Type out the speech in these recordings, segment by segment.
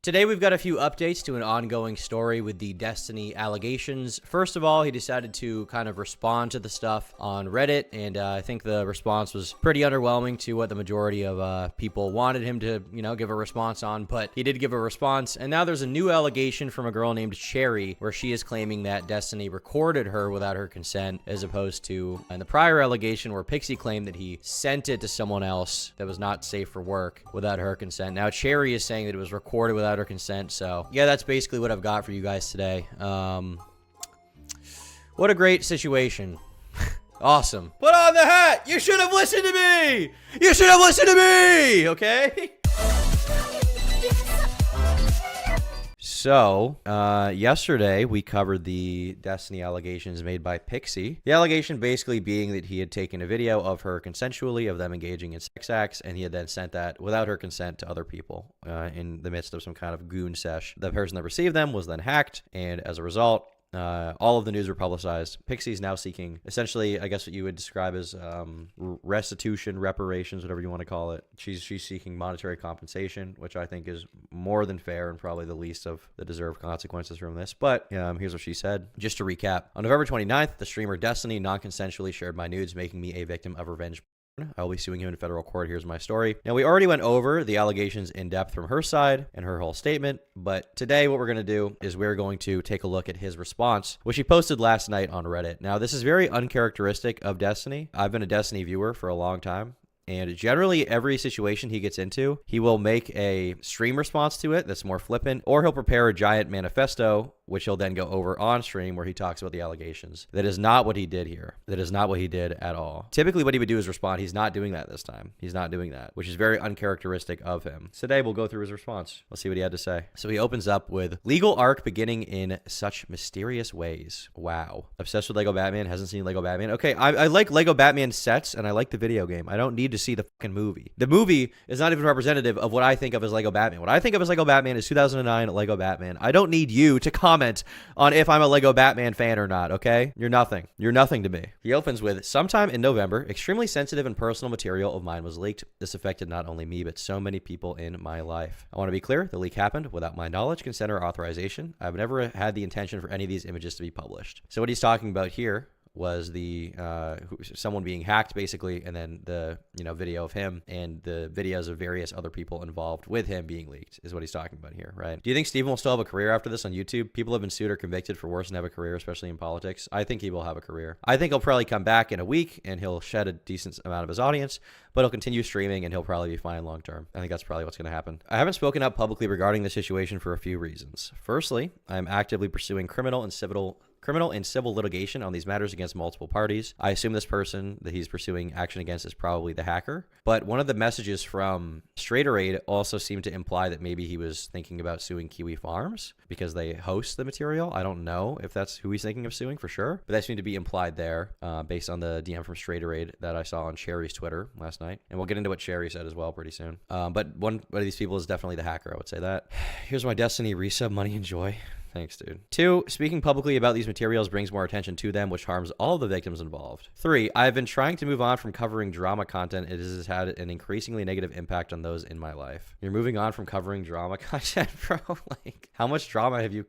Today we've got a few updates to an ongoing story with the Destiny allegations. First of all, he decided to kind of respond to the stuff on Reddit, and I think the response was pretty underwhelming to what the majority of people wanted him to, give a response on, but he did give a response. And now there's a new allegation from a girl named Cherry, where she is claiming that Destiny recorded her without her consent, as opposed to in the prior allegation where Pixie claimed that he sent it to someone else that was not safe for work without her consent. Now Cherry is saying that it was recorded without her consent. So yeah, that's basically what I've got for you guys today. What a great situation. Awesome. Put on the hat. You should have listened to me. You should have listened to me. Okay. So, yesterday we covered the Destiny allegations made by Pixie. The allegation basically being that he had taken a video of her consensually, of them engaging in sex acts, and he had then sent that without her consent to other people in the midst of some kind of goon sesh. The person that received them was then hacked, and as a result, all of the news were publicized. Pixie's now seeking, essentially, I guess what you would describe as restitution, reparations, whatever you want to call it. She's seeking monetary compensation, which I think is more than fair and probably the least of the deserved consequences from this. But here's what she said. Just to recap, on November 29th, the streamer Destiny non-consensually shared my nudes, making me a victim of revenge. I will be suing him in federal court. Here's my story. Now, we already went over the allegations in depth from her side and her whole statement, but today what we're going to do is we're going to take a look at his response, which he posted last night on Reddit. Now, this is very uncharacteristic of Destiny. I've been a Destiny viewer for a long time. And generally, every situation he gets into, he will make a stream response to it that's more flippant, or he'll prepare a giant manifesto, which he'll then go over on stream where he talks about the allegations. That is not what he did here. That is not what he did at all. Typically, what he would do is respond. He's not doing that this time. He's not doing that, which is very uncharacteristic of him. So today, we'll go through his response. Let's see what he had to say. So he opens up with, legal arc beginning in such mysterious ways. Wow. Obsessed with Lego Batman. Hasn't seen Lego Batman. Okay, I like Lego Batman sets, and I like the video game. I don't need to see the fucking movie. The movie is not even representative of what I think of as Lego Batman. What I think of as Lego Batman is 2009 Lego Batman. I don't need you to comment on if I'm a Lego Batman fan or not, okay? You're nothing. You're nothing to me. He opens with, sometime in November, extremely sensitive and personal material of mine was leaked. This affected not only me, but so many people in my life. I want to be clear, the leak happened without my knowledge, consent, or authorization. I've never had the intention for any of these images to be published. So what he's talking about here was the someone being hacked, basically, and then the video of him and the videos of various other people involved with him being leaked is what he's talking about here, right? Do you think Steven will still have a career after this on YouTube? People have been sued or convicted for worse and have a career, especially in politics. I think he will have a career. I think he'll probably come back in a week and he'll shed a decent amount of his audience, but he'll continue streaming and he'll probably be fine long term. I think that's probably what's going to happen. I haven't spoken up publicly regarding the situation for a few reasons. Firstly, I'm actively pursuing criminal and civil litigation on these matters against multiple parties. I assume this person that he's pursuing action against is probably the hacker. But one of the messages from Erudite also seemed to imply that maybe he was thinking about suing Kiwi Farms because they host the material. I don't know if that's who he's thinking of suing for sure, but that seemed to be implied there based on the DM from Erudite that I saw on Cherry's Twitter last night. And we'll get into what Cherry said as well pretty soon. But one of these people is definitely the hacker, I would say that. Here's my Destiny resub, money and joy. Thanks, dude. 2, speaking publicly about these materials brings more attention to them, which harms all of the victims involved. 3, I've been trying to move on from covering drama content. It has had an increasingly negative impact on those in my life. You're moving on from covering drama content, bro? Like, how much drama have you've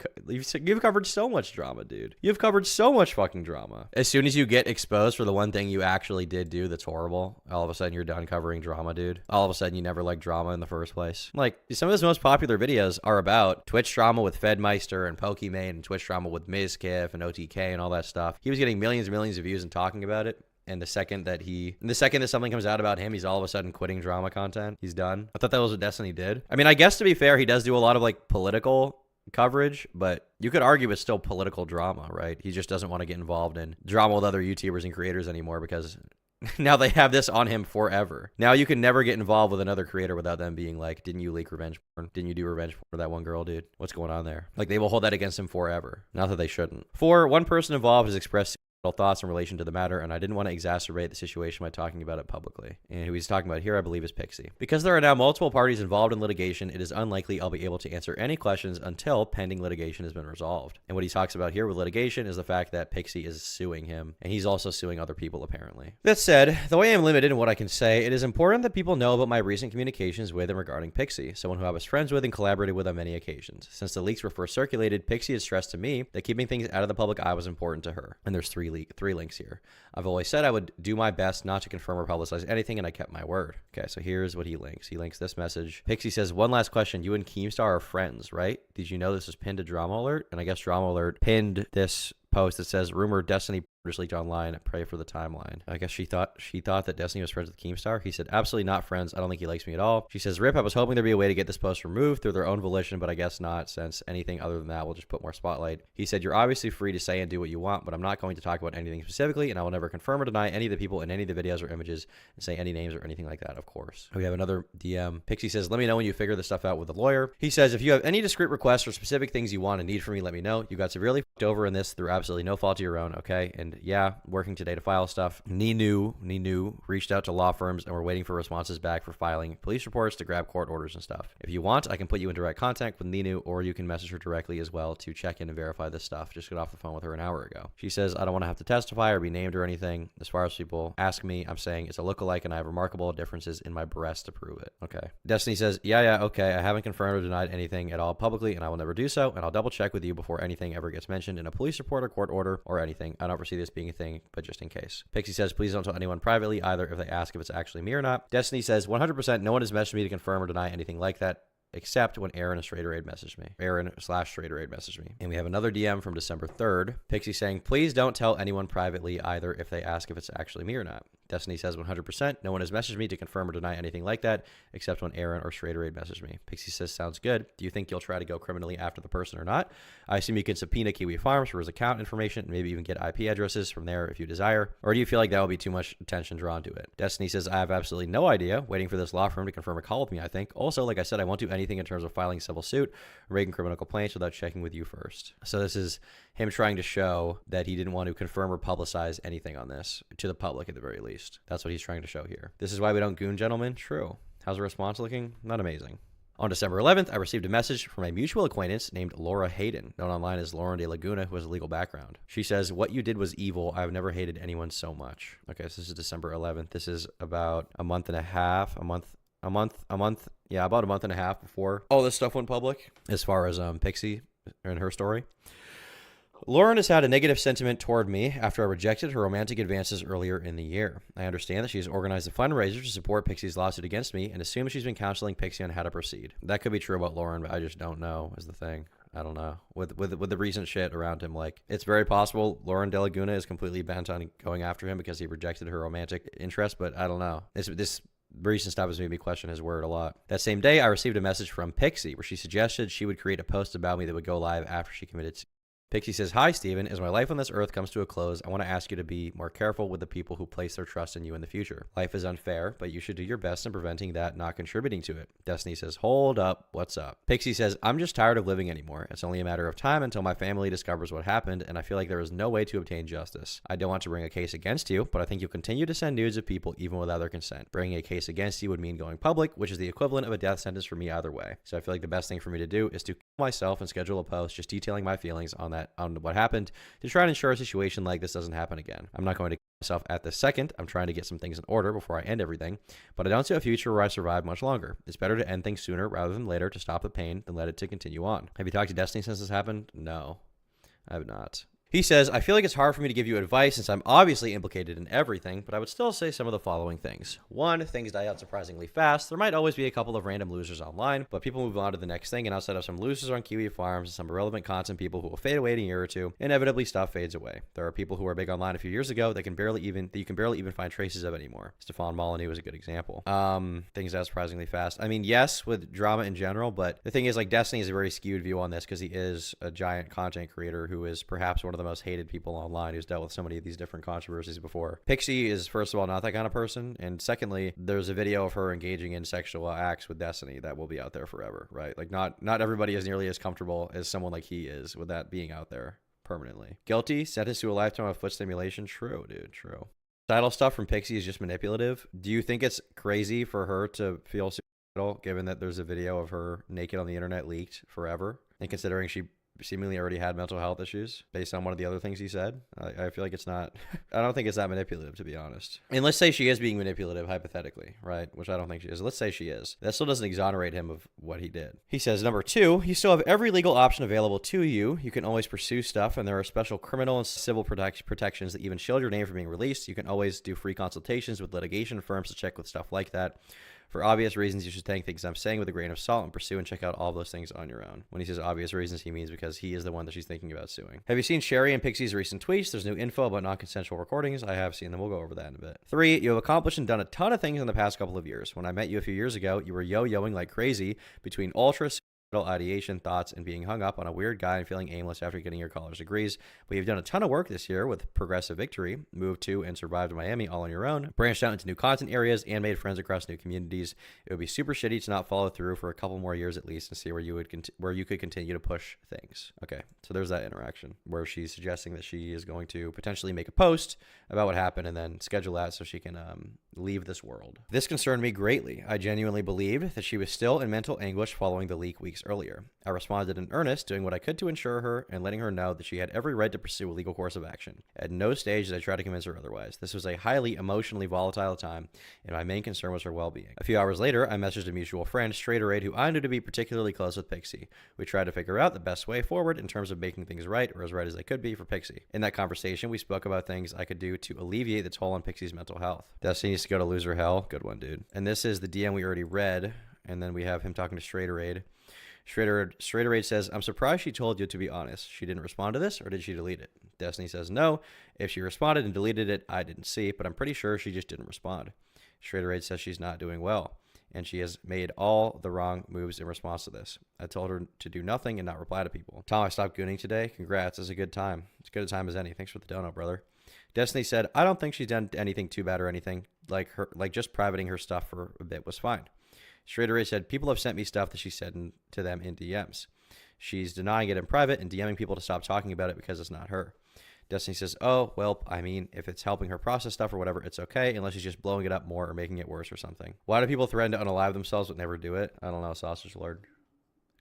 covered so much drama, dude. You've covered so much fucking drama. As soon as you get exposed for the one thing you actually did do that's horrible, all of a sudden you're done covering drama, dude. All of a sudden you never liked drama in the first place. Like, some of his most popular videos are about Twitch drama with Fedmeister and Pokimane and Twitch drama with Mizkif and OTK and all that stuff. He was getting millions and millions of views and talking about it. And the second that something comes out about him, he's all of a sudden quitting drama content. He's done. I thought that was what Destiny did. I mean, I guess to be fair, he does do a lot of like political coverage, but you could argue it's still political drama, right? He just doesn't want to get involved in drama with other YouTubers and creators anymore because now they have this on him forever. Now you can never get involved with another creator without them being like, didn't you leak revenge porn? Didn't you do revenge porn for that one girl, dude? What's going on there? Like, they will hold that against him forever. Not that they shouldn't. 4, one person involved has expressed thoughts in relation to the matter, and I didn't want to exacerbate the situation by talking about it publicly. And who he's talking about here, I believe, is Pixie. Because there are now multiple parties involved in litigation, it is unlikely I'll be able to answer any questions until pending litigation has been resolved. And what he talks about here with litigation is the fact that Pixie is suing him, and he's also suing other people, apparently. That said, though I am limited in what I can say, it is important that people know about my recent communications with and regarding Pixie, someone who I was friends with and collaborated with on many occasions. Since the leaks were first circulated, Pixie has stressed to me that keeping things out of the public eye was important to her. And there's three links here. I've always said I would do my best not to confirm or publicize anything, and I kept my word. Okay, so here's what he links. He links this message. Pixie says, one last question. You and Keemstar are friends, right? Did you know this was pinned to Drama Alert? And I guess Drama Alert pinned this post that says, rumor Destiny leaked online. Pray for the timeline. I guess she thought that Destiny was friends with Keemstar. He said, absolutely not friends. I don't think he likes me at all. She says, rip, I was hoping there'd be a way to get this post removed through their own volition, but I guess not, since anything other than that will just put more spotlight. He said, you're obviously free to say and do what you want, but I'm not going to talk about anything specifically, and I will never confirm or deny any of the people in any of the videos or images and say any names or anything like that, of course. We have another DM. Pixie says, let me know when you figure this stuff out with a lawyer. He says, if you have any discrete requests or specific things you want and need from me, let me know. You got severely fucked over in this through absolutely no fault of your own, okay? And yeah, working today to file stuff. Ninu reached out to law firms and we're waiting for responses back for filing police reports to grab court orders and stuff. If you want, I can put you in direct contact with Ninu, or you can message her directly as well to check in and verify this stuff. Just got off the phone with her an hour ago. She says, I don't want to have to testify or be named or anything. As far as people ask me, I'm saying it's a lookalike and I have remarkable differences in my breast to prove it. Okay. Destiny says, yeah, okay. I haven't confirmed or denied anything at all publicly, and I will never do so. And I'll double check with you before anything ever gets mentioned in a police report or court order or anything. I don't foresee this being a thing, but just in case. Pixie says, please don't tell anyone privately either if they ask if it's actually me or not. Destiny says, 100% no one has messaged me to confirm or deny anything like that, except when Aaron and Straighter Aid messaged me. Aaron/Straighter Aid messaged me. And we have another DM from December 3rd. Pixie saying, please don't tell anyone privately either if they ask if it's actually me or not. Destiny says 100%. No one has messaged me to confirm or deny anything like that, except when Aaron or Straighter Aid messaged me. Pixie says, sounds good. Do you think you'll try to go criminally after the person or not? I assume you can subpoena Kiwi Farms for his account information and maybe even get IP addresses from there if you desire. Or do you feel like that will be too much attention drawn to it? Destiny says, I have absolutely no idea. Waiting for this law firm to confirm a call with me, I think. Also, like I said, I won't do anything in terms of filing civil suit or making criminal complaints without checking with you first. So this is him trying to show that he didn't want to confirm or publicize anything on this to the public at the very least. That's what he's trying to show here. This is why we don't goon, gentlemen. True. How's the response looking? Not amazing. On December 11th, I received a message from a mutual acquaintance named Laura Hayden, known online as Lauren de Laguna, who has a legal background. She says, what you did was evil. I've never hated anyone so much. Okay, so this is December 11th. This is about a month and a half before all this stuff went public, as far as Pixie and her story. Lauren has had a negative sentiment toward me after I rejected her romantic advances earlier in the year. I understand that she has organized a fundraiser to support Pixie's lawsuit against me and assume she's been counseling Pixie on how to proceed. That could be true about Lauren, but I just don't know is the thing. I don't know. With the recent shit around him, like, it's very possible Lauren de Laguna is completely bent on going after him because he rejected her romantic interest, but I don't know. This recent stuff has made me question his word a lot. That same day, I received a message from Pixie where she suggested she would create a post about me that would go live after she committed. Pixie says, hi, Steven. As my life on this earth comes to a close, I want to ask you to be more careful with the people who place their trust in you in the future. Life is unfair, but you should do your best in preventing that, not contributing to it. Destiny says, hold up. What's up? Pixie says, I'm just tired of living anymore. It's only a matter of time until my family discovers what happened, and I feel like there is no way to obtain justice. I don't want to bring a case against you, but I think you'll continue to send nudes of people even without their consent. Bringing a case against you would mean going public, which is the equivalent of a death sentence for me either way. So I feel like the best thing for me to do is to kill myself and schedule a post just detailing my feelings on what happened, to try and ensure a situation like this doesn't happen again. I'm not going to kill myself at this second. I'm trying to get some things in order before I end everything, but I don't see a future where I survive much longer. It's better to end things sooner rather than later to stop the pain than let it to continue on. Have you talked to Destiny since this happened? No, I have not. He says, I feel like it's hard for me to give you advice since I'm obviously implicated in everything, but I would still say some of the following things. One, things die out surprisingly fast. There might always be a couple of random losers online, but people move on to the next thing, and outside of some losers on Kiwi Farms and some irrelevant content people who will fade away in a year or two, inevitably stuff fades away. There are people who were big online a few years ago that you can barely even find traces of anymore. Stefan Molyneux is a good example. Things die out surprisingly fast. I mean, yes, with drama in general, but the thing is, like, Destiny has a very skewed view on this because he is a giant content creator who is perhaps one of the most hated people online who's dealt with so many of these different controversies before. Pixie is, first of all, not that kind of person, and secondly, there's a video of her engaging in sexual acts with Destiny that will be out there forever, right? Like, not everybody is nearly as comfortable as someone like he is with that being out there permanently. Guilty, sentenced to a lifetime of foot stimulation. True, dude, true. Title stuff from Pixie is just manipulative. Do you think it's crazy for her to feel suicidal, given that there's a video of her naked on the internet leaked forever, and considering she seemingly already had mental health issues based on one of the other things he said? I feel like it's not, I don't think it's that manipulative, to be honest. And let's say she is being manipulative, hypothetically, right? Which I don't think she is. Let's say she is. That still doesn't exonerate him of what he did. He says, number 2, you still have every legal option available to you. You can always pursue stuff, and there are special criminal and civil protections that even shield your name from being released. You can always do free consultations with litigation firms to check with stuff like that. For obvious reasons, you should take things I'm saying with a grain of salt and pursue and check out all those things on your own. When he says obvious reasons, he means because he is the one that she's thinking about suing. Have you seen Sherry and Pixie's recent tweets? There's new info about non-consensual recordings. I have seen them. We'll go over that in a bit. 3, you have accomplished and done a ton of things in the past couple of years. When I met you a few years ago, you were yo-yoing like crazy between ultra ideation, thoughts, and being hung up on a weird guy and feeling aimless after getting your college degrees. But you've done a ton of work this year with Progressive Victory, moved to and survived Miami all on your own, branched out into new content areas, and made friends across new communities. It would be super shitty to not follow through for a couple more years at least and see where you could continue to push things. Okay, so there's that interaction where she's suggesting that she is going to potentially make a post about what happened and then schedule that so she can leave this world. This concerned me greatly. I genuinely believed that she was still in mental anguish following the leak weeks earlier. I responded in earnest, doing what I could to ensure her and letting her know that she had every right to pursue a legal course of action. At no stage did I try to convince her otherwise. This was a highly emotionally volatile time, and my main concern was her well-being. A few hours later, I messaged a mutual friend, Erudite, who I knew to be particularly close with Pixie. We tried to figure out the best way forward in terms of making things right, or as right as they could be for Pixie. In that conversation, we spoke about things I could do to alleviate the toll on Pixie's mental health. Destiny needs to go to loser hell. Good one, dude. And this is the DM we already read, and then we have him talking to Erudite. Erudite says, I'm surprised she told you, to be honest. She didn't respond to this, or did she delete it? Destiny says, no. If she responded and deleted it, I didn't see, but I'm pretty sure she just didn't respond. Erudite says she's not doing well, and she has made all the wrong moves in response to this. I told her to do nothing and not reply to people. Tom, I stopped gooning today. Congrats. It's a good time. It's as good a time as any. Thanks for the donut, brother. Destiny said, I don't think she's done anything too bad or anything. Like just privating her stuff for a bit was fine. Erudite said, people have sent me stuff that she said to them in DMs. She's denying it in private and DMing people to stop talking about it because it's not her. Destiny says, oh, well, I mean, if it's helping her process stuff or whatever, it's okay, unless she's just blowing it up more or making it worse or something. Why do people threaten to unalive themselves but never do it? I don't know, Sausage Lord.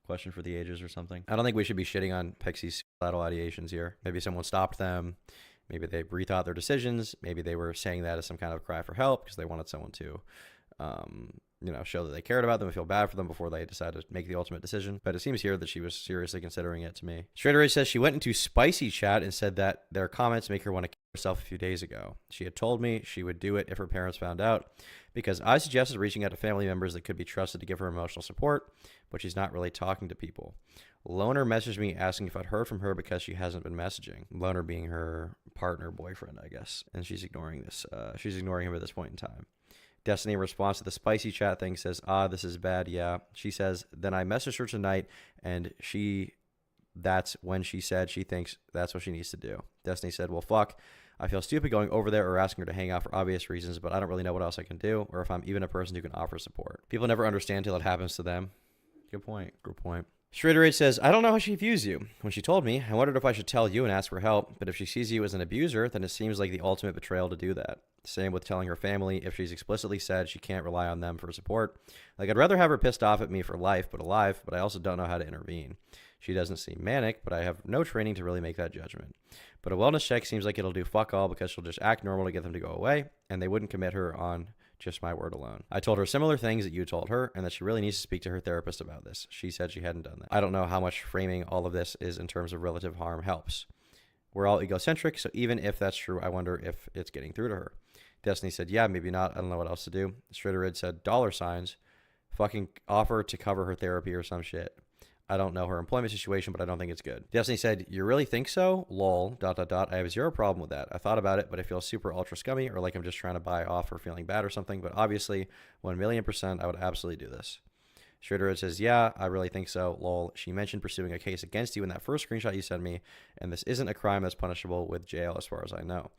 Question for the ages or something. I don't think we should be shitting on Pixie's suicidal ideations here. Maybe someone stopped them. Maybe they rethought their decisions. Maybe they were saying that as some kind of cry for help because they wanted someone to show that they cared about them and feel bad for them before they decided to make the ultimate decision. But it seems here that she was seriously considering it to me. Erudite says she went into spicy chat and said that their comments make her want to kill herself a few days ago. She had told me she would do it if her parents found out because I suggested reaching out to family members that could be trusted to give her emotional support, but she's not really talking to people. Loner messaged me asking if I'd heard from her because she hasn't been messaging. Loner being her partner, boyfriend, I guess. And she's ignoring this. She's ignoring him at this point in time. Destiny, in response to the spicy chat thing, says, this is bad, yeah. She says, then I messaged her tonight, and that's when she said she thinks that's what she needs to do. Destiny said, well, fuck. I feel stupid going over there or asking her to hang out for obvious reasons, but I don't really know what else I can do, or if I'm even a person who can offer support. People never understand till it happens to them. Good point. Good point. Erudite says, I don't know how she views you. When she told me, I wondered if I should tell you and ask for help, but if she sees you as an abuser, then it seems like the ultimate betrayal to do that. Same with telling her family if she's explicitly said she can't rely on them for support. Like, I'd rather have her pissed off at me for life, but alive, but I also don't know how to intervene. She doesn't seem manic, but I have no training to really make that judgment. But a wellness check seems like it'll do fuck all because she'll just act normal to get them to go away, and they wouldn't commit her on just my word alone. I told her similar things that you told her, and that she really needs to speak to her therapist about this. She said she hadn't done that. I don't know how much framing all of this is in terms of relative harm helps. We're all egocentric, so even if that's true, I wonder if it's getting through to her. Destiny said, yeah, maybe not. I don't know what else to do. Erudite said, $signs. Fucking offer to cover her therapy or some shit. I don't know her employment situation, but I don't think it's good. Destiny said, you really think so? Lol, ... I have zero problem with that. I thought about it, but I feel super ultra scummy or like I'm just trying to buy off her feeling bad or something. But obviously, 1,000,000% I would absolutely do this. Erudite says, yeah, I really think so. Lol, she mentioned pursuing a case against you in that first screenshot you sent me, and this isn't a crime that's punishable with jail as far as I know.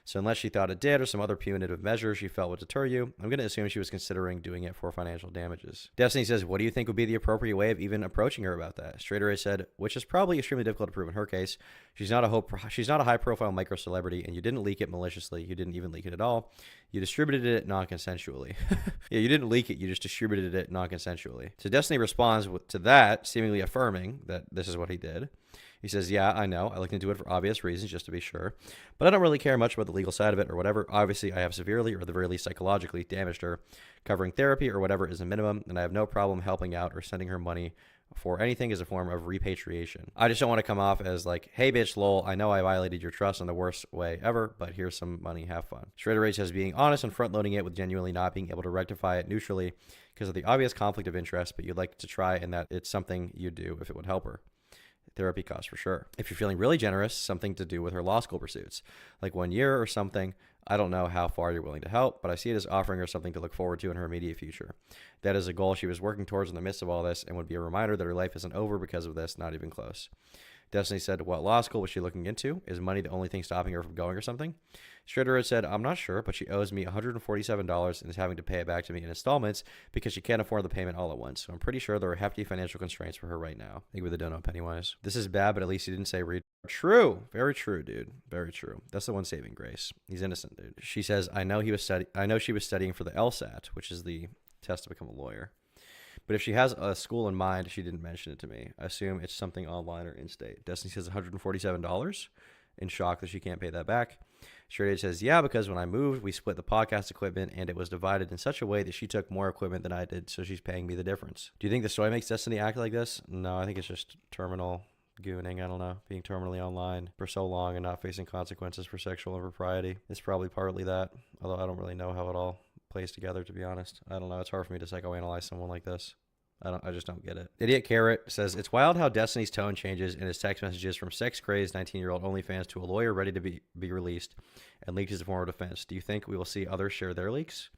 So unless she thought it did or some other punitive measure she felt would deter you, I'm going to assume she was considering doing it for financial damages. Destiny says, what do you think would be the appropriate way of even approaching her about that? Straighter Edge said, which is probably extremely difficult to prove in her case. She's not a high-profile micro-celebrity, and you didn't leak it maliciously. You didn't even leak it at all. You distributed it non-consensually. Yeah, you didn't leak it. You just distributed it non-consensually. So Destiny responds to that, seemingly affirming that this is what he did. He says, yeah, I know. I looked into it for obvious reasons, just to be sure. But I don't really care much about the legal side of it or whatever. Obviously, I have severely, or at the very least psychologically, damaged her. Covering therapy or whatever is a minimum, and I have no problem helping out or sending her money for anything as a form of repatriation. I just don't want to come off as like, hey, bitch, lol, I know I violated your trust in the worst way ever, but here's some money, have fun. Straighter Rage says being honest and front-loading it with genuinely not being able to rectify it neutrally because of the obvious conflict of interest, but you'd like to try and that it's something you'd do if it would help her. Therapy costs for sure. If you're feeling really generous, something to do with her law school pursuits, like 1 year or something. I don't know how far you're willing to help, but I see it as offering her something to look forward to in her immediate future. That is a goal she was working towards in the midst of all this and would be a reminder that her life isn't over because of this, not even close. Destiny said, what law school was she looking into? Is money the only thing stopping her from going or something? Straighter said, I'm not sure, but she owes me $147 and is having to pay it back to me in installments because she can't afford the payment all at once. So I'm pretty sure there are hefty financial constraints for her right now. Think with the donut Pennywise. This is bad, but at least he didn't say read. True. Very true, dude. Very true. That's the one saving grace. He's innocent, dude. She says, I know she was studying for the LSAT, which is the test to become a lawyer. But if she has a school in mind, she didn't mention it to me. I assume it's something online or in-state. Destiny says $147 in shock that she can't pay that back. Straight Edge says, yeah, because when I moved, we split the podcast equipment and it was divided in such a way that she took more equipment than I did, so she's paying me the difference. Do you think the story makes Destiny act like this? No, I think it's just terminal gooning. I don't know. Being terminally online for so long and not facing consequences for sexual impropriety. It's probably partly that, although I don't really know how it all plays together, to be honest. I don't know. It's hard for me to psychoanalyze someone like this. I just don't get it. Idiot Carrot says, it's wild how Destiny's tone changes in his text messages from sex-crazed 19-year-old OnlyFans to a lawyer ready to be released and leaked as a form of defense. Do you think we will see others share their leaks?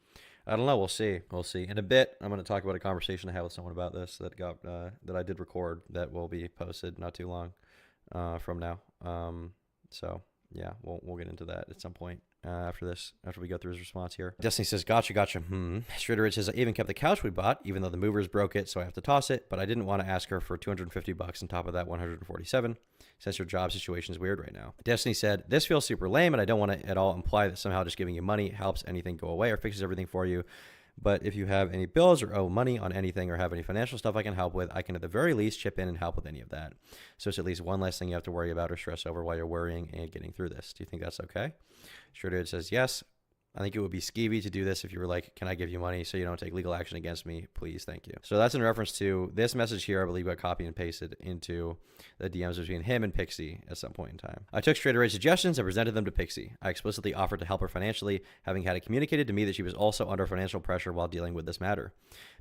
I don't know. We'll see. We'll see. In a bit, I'm going to talk about a conversation I had with someone about this that I did record that will be posted not too long from now. So yeah, we'll get into that at some point. After we go through his response here. Destiny says, gotcha. Straighter Rich says, I even kept the couch we bought, even though the movers broke it, so I have to toss it, but I didn't want to ask her for $250 on top of that $147, since her job situation is weird right now. Destiny said, this feels super lame, and I don't want to at all imply that somehow just giving you money helps anything go away or fixes everything for you. But if you have any bills or owe money on anything or have any financial stuff I can help with, I can at the very least chip in and help with any of that. So it's at least one less thing you have to worry about or stress over while you're worrying and getting through this. Do you think that's okay? Straight says, yes. I think it would be skeevy to do this if you were like, can I give you money so you don't take legal action against me? Please, thank you. So that's in reference to this message here. I believe got copied and pasted into the DMs between him and Pixie at some point in time. I took Straight Edge's suggestions and presented them to Pixie. I explicitly offered to help her financially, having had it communicated to me that she was also under financial pressure while dealing with this matter.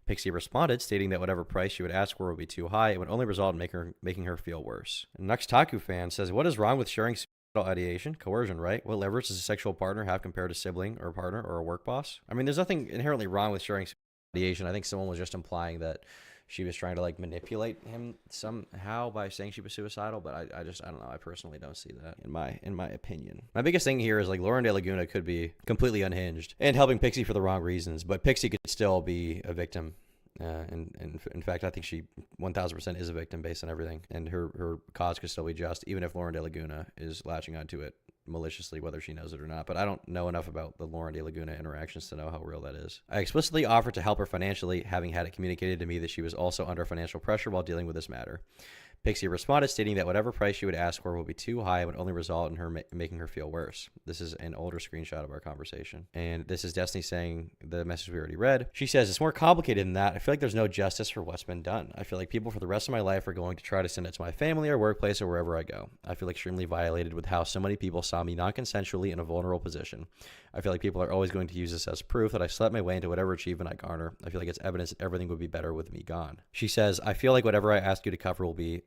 Pixie responded, stating that whatever price she would ask for would be too high. It would only result in making her feel worse. Nuxtaku fan says, what is wrong with sharing ideation? Coercion, right? What leverage does a sexual partner have compared to sibling or partner or a work boss? I mean, there's nothing inherently wrong with sharing ideation. I think someone was just implying that she was trying to like manipulate him somehow by saying she was suicidal, but I don't know. I personally don't see that in my opinion. My biggest thing here is like Lauren De Laguna could be completely unhinged and helping Pixie for the wrong reasons, but Pixie could still be a victim. And in fact, I think she 1000% is a victim based on everything, and her cause could still be just, even if Lauren De Laguna is latching onto it maliciously, whether she knows it or not. But I don't know enough about the Lauren De Laguna interactions to know how real that is. I explicitly offered to help her financially, having had it communicated to me that she was also under financial pressure while dealing with this matter. Pixie responded, stating that whatever price she would ask for would be too high and would only result in her making her feel worse. This is an older screenshot of our conversation. And this is Destiny saying the message we already read. She says, it's more complicated than that. I feel like there's no justice for what's been done. I feel like people for the rest of my life are going to try to send it to my family or workplace or wherever I go. I feel extremely violated with how so many people saw me non-consensually in a vulnerable position. I feel like people are always going to use this as proof that I slept my way into whatever achievement I garner. I feel like it's evidence that everything would be better with me gone. She says, I feel like whatever I ask you to cover will be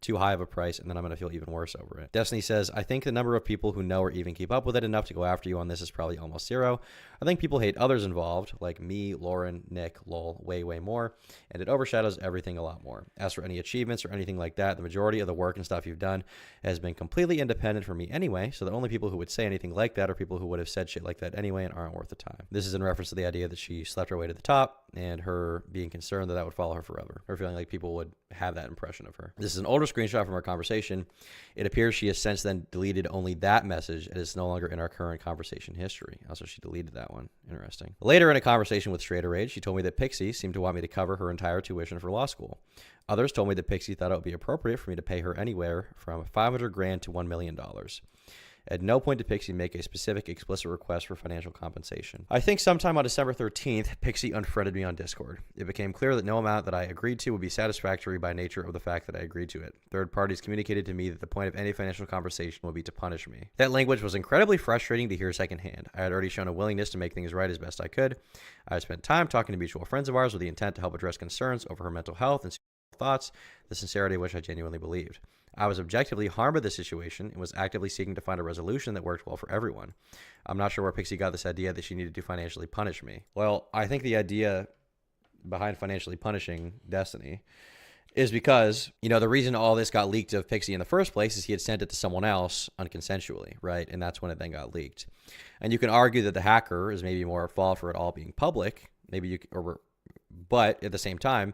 too high of a price, and then I'm going to feel even worse over it. Destiny says, I think the number of people who know or even keep up with it enough to go after you on this is probably almost zero. I think people hate others involved, like me, Lauren, Nick, lol, way, way more, and it overshadows everything a lot more. As for any achievements or anything like that, the majority of the work and stuff you've done has been completely independent from me anyway, so the only people who would say anything like that are people who would have said shit like that anyway and aren't worth the time. This is in reference to the idea that she slept her way to the top and her being concerned that that would follow her forever. Her feeling like people would have that impression of her. This is an older screenshot from our conversation. It appears she has since then deleted only that message and is no longer in our current conversation history. Also, she deleted that one. Interesting. Later in a conversation with Straighter Rage, she told me that Pixie seemed to want me to cover her entire tuition for law school. Others told me that Pixie thought it would be appropriate for me to pay her anywhere from $500,000 to $1 million. At no point did Pixie make a specific explicit request for financial compensation. I think sometime on December 13th, Pixie unfriended me on Discord. It became clear that no amount that I agreed to would be satisfactory by nature of the fact that I agreed to it. Third parties communicated to me that the point of any financial conversation would be to punish me. That language was incredibly frustrating to hear secondhand. I had already shown a willingness to make things right as best I could. I had spent time talking to mutual friends of ours with the intent to help address concerns over her mental health and thoughts, the sincerity of which I genuinely believed. I was objectively harmed by this situation and was actively seeking to find a resolution that worked well for everyone. I'm not sure where Pixie got this idea that she needed to financially punish me. Well, I think the idea behind financially punishing Destiny is because, you know, the reason all this got leaked of Pixie in the first place is he had sent it to someone else unconsensually, right? And that's when it then got leaked. And you can argue that the hacker is maybe more at fault for it all being public, but at the same time,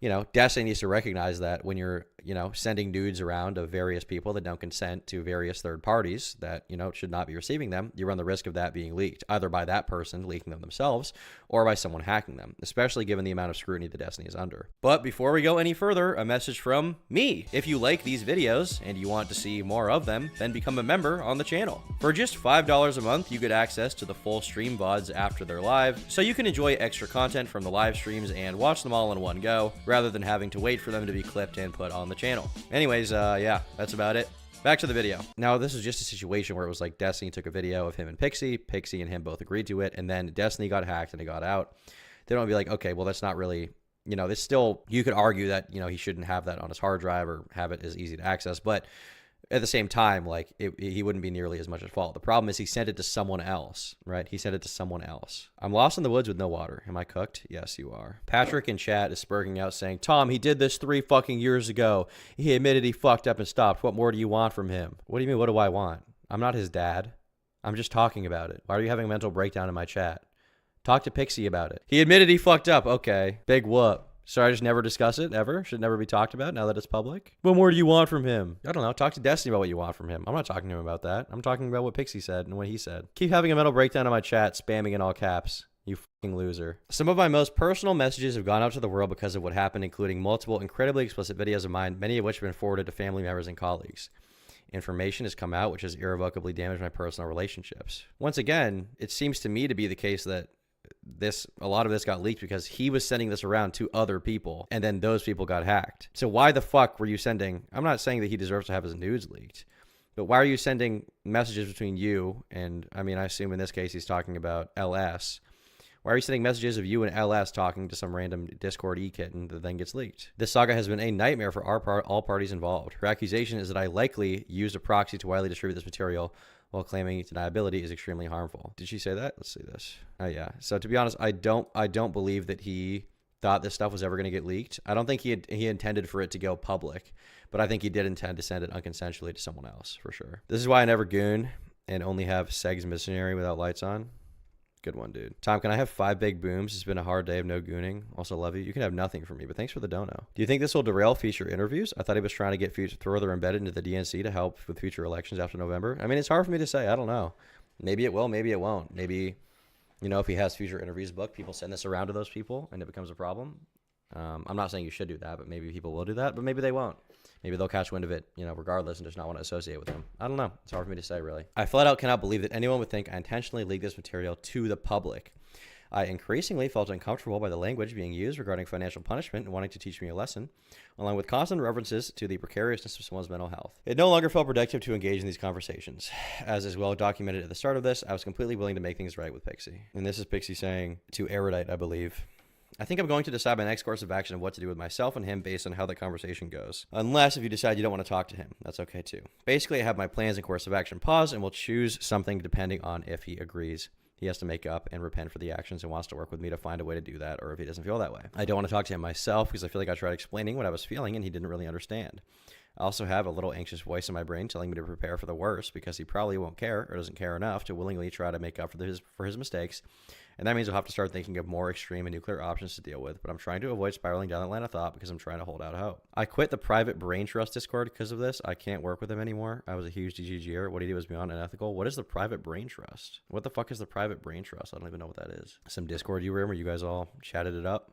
you know, Destiny needs to recognize that when you're, you know, sending nudes around of various people that don't consent to various third parties that, you know, should not be receiving them, you run the risk of that being leaked, either by that person leaking them themselves or by someone hacking them, especially given the amount of scrutiny that Destiny is under. But before we go any further, a message from me. If you like these videos and you want to see more of them, then become a member on the channel. For just $5 a month, you get access to the full stream VODs after they're live, so you can enjoy extra content from the live streams and watch them all in one go, rather than having to wait for them to be clipped and put on the channel. Anyways, yeah, that's about it. Back to the video. Now, this is just a situation where it was like Destiny took a video of him and Pixie and him both agreed to it, and then Destiny got hacked and it got out. They don't be like, okay, well, that's not really, you know, this still, you could argue that, you know, he shouldn't have that on his hard drive or have it as easy to access, but at the same time, like, he wouldn't be nearly as much at fault. The problem is he sent it to someone else, right? He sent it to someone else. I'm lost in the woods with no water. Am I cooked? Yes, you are. Patrick in chat is spurging out saying, Tom, he did this 3 fucking years ago. He admitted he fucked up and stopped. What more do you want from him? What do you mean, what do I want? I'm not his dad. I'm just talking about it. Why are you having a mental breakdown in my chat? Talk to Pixie about it. He admitted he fucked up. Okay. Big whoop. So I just never discuss it, ever? Should never be talked about now that it's public? What more do you want from him? I don't know. Talk to Destiny about what you want from him. I'm not talking to him about that. I'm talking about what Pixie said and what he said. Keep having a mental breakdown in my chat, spamming in all caps. You fucking loser. Some of my most personal messages have gone out to the world because of what happened, including multiple incredibly explicit videos of mine, many of which have been forwarded to family members and colleagues. Information has come out which has irrevocably damaged my personal relationships. Once again, it seems to me to be the case that a lot of this got leaked because he was sending this around to other people and then those people got hacked. So why the fuck were you sending, I'm not saying that he deserves to have his nudes leaked, but why are you sending messages between you and, I mean, I assume in this case he's talking about LS. Why are you sending messages of you and LS talking to some random Discord e-kitten that then gets leaked? This saga has been a nightmare for all parties involved. Her accusation is that I likely used a proxy to widely distribute this material while claiming deniability is extremely harmful. Did she say that? Let's see this. Oh yeah. So to be honest, I don't believe that he thought this stuff was ever going to get leaked. I don't think he intended for it to go public, but I think he did intend to send it unconsensually to someone else for sure. This is why I never goon and only have Segs Missionary without lights on. Good one, dude. Tom, can I have 5 big booms? It's been a hard day of no gooning. Also love you. You can have nothing from me, but thanks for the dono. Do you think this will derail future interviews? I thought he was trying to get further embedded into the DNC to help with future elections after November. I mean, it's hard for me to say. I don't know. Maybe it will. Maybe it won't. Maybe, you know, if he has future interviews booked, people send this around to those people and it becomes a problem. I'm not saying you should do that, but maybe people will do that, but maybe they won't. Maybe they'll catch wind of it, you know, regardless and just not want to associate with him. I don't know. It's hard for me to say, really. I flat out cannot believe that anyone would think I intentionally leaked this material to the public. I increasingly felt uncomfortable by the language being used regarding financial punishment and wanting to teach me a lesson, along with constant references to the precariousness of someone's mental health. It no longer felt productive to engage in these conversations. As is well documented at the start of this, I was completely willing to make things right with Pixie. And this is Pixie saying to Erudite, I believe, I think I'm going to decide my next course of action of what to do with myself and him based on how the conversation goes. Unless if you decide you don't want to talk to him, that's okay too. Basically, I have my plans and course of action paused and will choose something depending on if he agrees. He has to make up and repent for the actions and wants to work with me to find a way to do that, or if he doesn't feel that way. I don't want to talk to him myself because I feel like I tried explaining what I was feeling and he didn't really understand. I also have a little anxious voice in my brain telling me to prepare for the worst because he probably won't care or doesn't care enough to willingly try to make up for his mistakes. And that means I'll have to start thinking of more extreme and nuclear options to deal with, but I'm trying to avoid spiraling down that line of thought because I'm trying to hold out hope. I quit the private brain trust Discord because of this. I can't work with him anymore. I was a huge DGGer. What he did was beyond unethical. What is the private brain trust? What the fuck is the private brain trust? I don't even know what that is. Some Discord you were in where you guys all chatted it up?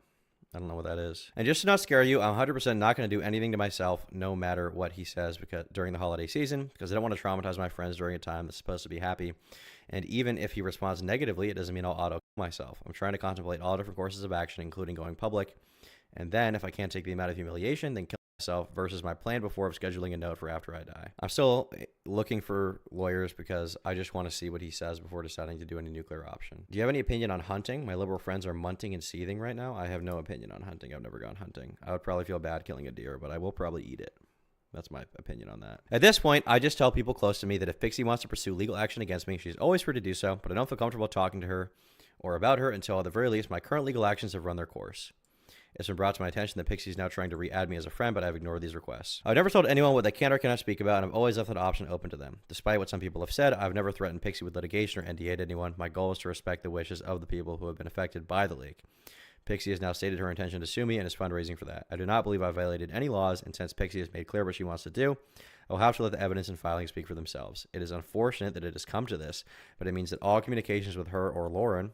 I don't know what that is. And just to not scare you, I'm 100% not going to do anything to myself, no matter what he says, because during the holiday season, because I don't want to traumatize my friends during a time that's supposed to be happy. And even if he responds negatively, it doesn't mean I'll auto-kill myself. I'm trying to contemplate all different courses of action, including going public. And then, if I can't take the amount of humiliation, then kill myself versus my plan before of scheduling a note for after I die. I'm still looking for lawyers because I just want to see what he says before deciding to do any nuclear option. Do you have any opinion on hunting? My liberal friends are munting and seething right now. I have no opinion on hunting. I've never gone hunting. I would probably feel bad killing a deer, but I will probably eat it. That's my opinion on that. At this point, I just tell people close to me that if Pixie wants to pursue legal action against me, she's always free to do so, but I don't feel comfortable talking to her or about her until, at the very least, my current legal actions have run their course. It's been brought to my attention that Pixie is now trying to re-add me as a friend, but I've ignored these requests. I've never told anyone what they can or cannot speak about, and I've always left that option open to them. Despite what some people have said, I've never threatened Pixie with litigation or NDA'd anyone. My goal is to respect the wishes of the people who have been affected by the leak. Pixie has now stated her intention to sue me and is fundraising for that. I do not believe I violated any laws, and since Pixie has made clear what she wants to do, I will have to let the evidence and filings speak for themselves. It is unfortunate that it has come to this, but it means that all communications with her or Lauren,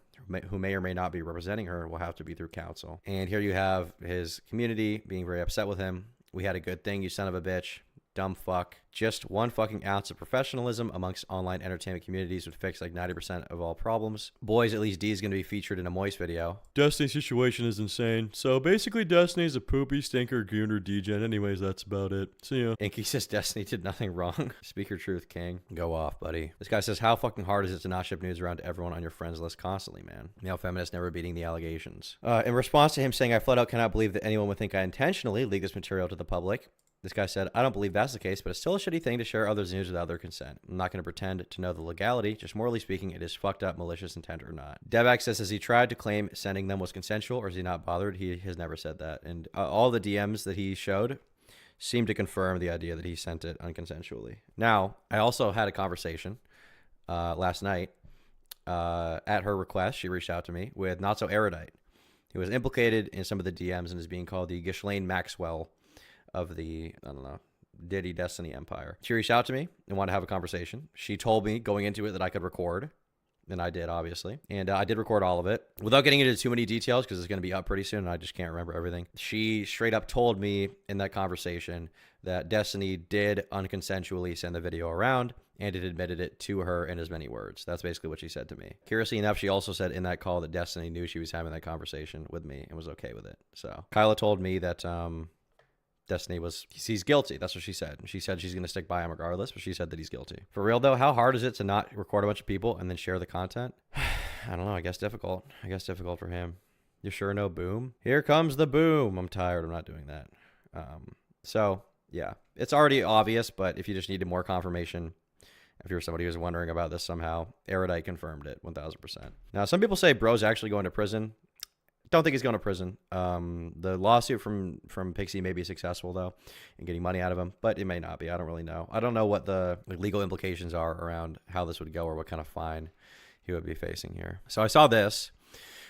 who may or may not be representing her, will have to be through counsel. And here you have his community being very upset with him. We had a good thing, you son of a bitch. Dumb fuck. Just 1 fucking ounce of professionalism amongst online entertainment communities would fix like 90% of all problems. Boys, at least D is going to be featured in a Moist video. Destiny's situation is insane. So basically Destiny's a poopy stinker gooner degen. Anyways, that's about it. See ya. Inky says Destiny did nothing wrong. Speak your truth, King. Go off, buddy. This guy says, how fucking hard is it to not ship news around to everyone on your friends list constantly, man? Male feminist never beating the allegations. In response to him saying, I flat out cannot believe that anyone would think I intentionally leak this material to the public. This guy said, I don't believe that's the case, but it's still a shitty thing to share others' news without their consent. I'm not going to pretend to know the legality. Just morally speaking, it is fucked up, malicious intent or not. Devac says, has he tried to claim sending them was consensual or is he not bothered? He has never said that. And all the DMs that he showed seem to confirm the idea that he sent it unconsensually. Now, I also had a conversation last night at her request. She reached out to me with not so Erudite, who was implicated in some of the DMs and is being called the Ghislaine Maxwell of the, I don't know, Diddy Destiny Empire. She reached out to me and wanted to have a conversation. She told me going into it that I could record, and I did, obviously. And I did record all of it. Without getting into too many details, because it's going to be up pretty soon, and I just can't remember everything. She straight up told me in that conversation that Destiny did unconsensually send the video around, and it admitted it to her in as many words. That's basically what she said to me. Curiously enough, she also said in that call that Destiny knew she was having that conversation with me and was okay with it. So Kyla told me that Destiny he's guilty. That's what she said. She said she's going to stick by him regardless, but she said that he's guilty. For real though, how hard is it to not record a bunch of people and then share the content? I don't know. I guess difficult. Difficult for him. You sure no boom? Here comes the boom. I'm tired. I'm not doing that. So yeah, it's already obvious, but if you just needed more confirmation, if you're somebody who's wondering about this somehow, Erudite confirmed it 1000%. Now, some people say bro's actually going to prison. Don't think he's going to prison. The lawsuit from Pixie may be successful though in getting money out of him, but it may not be. I don't really know. I don't know what the legal implications are around how this would go or what kind of fine he would be facing here. So I saw this.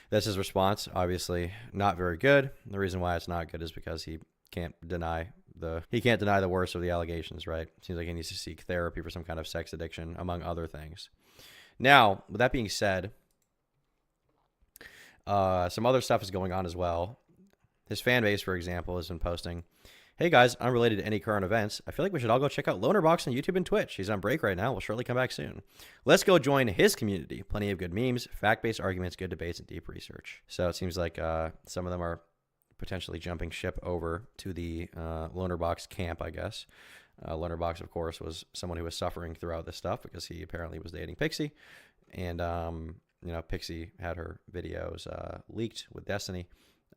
That's his response. Obviously not very good. The reason why it's not good is because he can't deny the worst of the allegations, right? Seems like he needs to seek therapy for some kind of sex addiction, among other things. Now, with that being said, some other stuff is going on as well. His fan base, for example, has been posting, hey guys, unrelated to any current events, I feel like we should all go check out Lonerbox on YouTube and Twitch. He's on break right now. We'll shortly come back soon. Let's go join his community. Plenty of good memes, fact-based arguments, good debates, and deep research. So it seems like some of them are potentially jumping ship over to the Lonerbox camp, I guess. Lonerbox, of course, was someone who was suffering throughout this stuff because he apparently was dating Pixie. And Pixie had her videos leaked with Destiny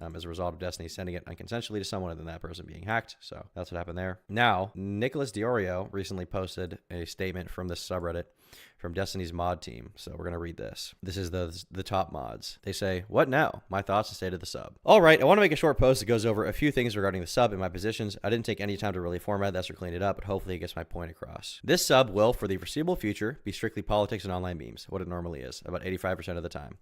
as a result of Destiny sending it unconsensually to someone and then that person being hacked. So that's what happened there. Now, Nicholas Diorio recently posted a statement from this subreddit from Destiny's mod team. So we're going to read this. This is the top mods. They say, "What now? My thoughts and state of the sub." All right, I want to make a short post that goes over a few things regarding the sub and my positions. I didn't take any time to really format this or clean it up, but hopefully it gets my point across. This sub will, for the foreseeable future, be strictly politics and online memes, what it normally is, about 85% of the time.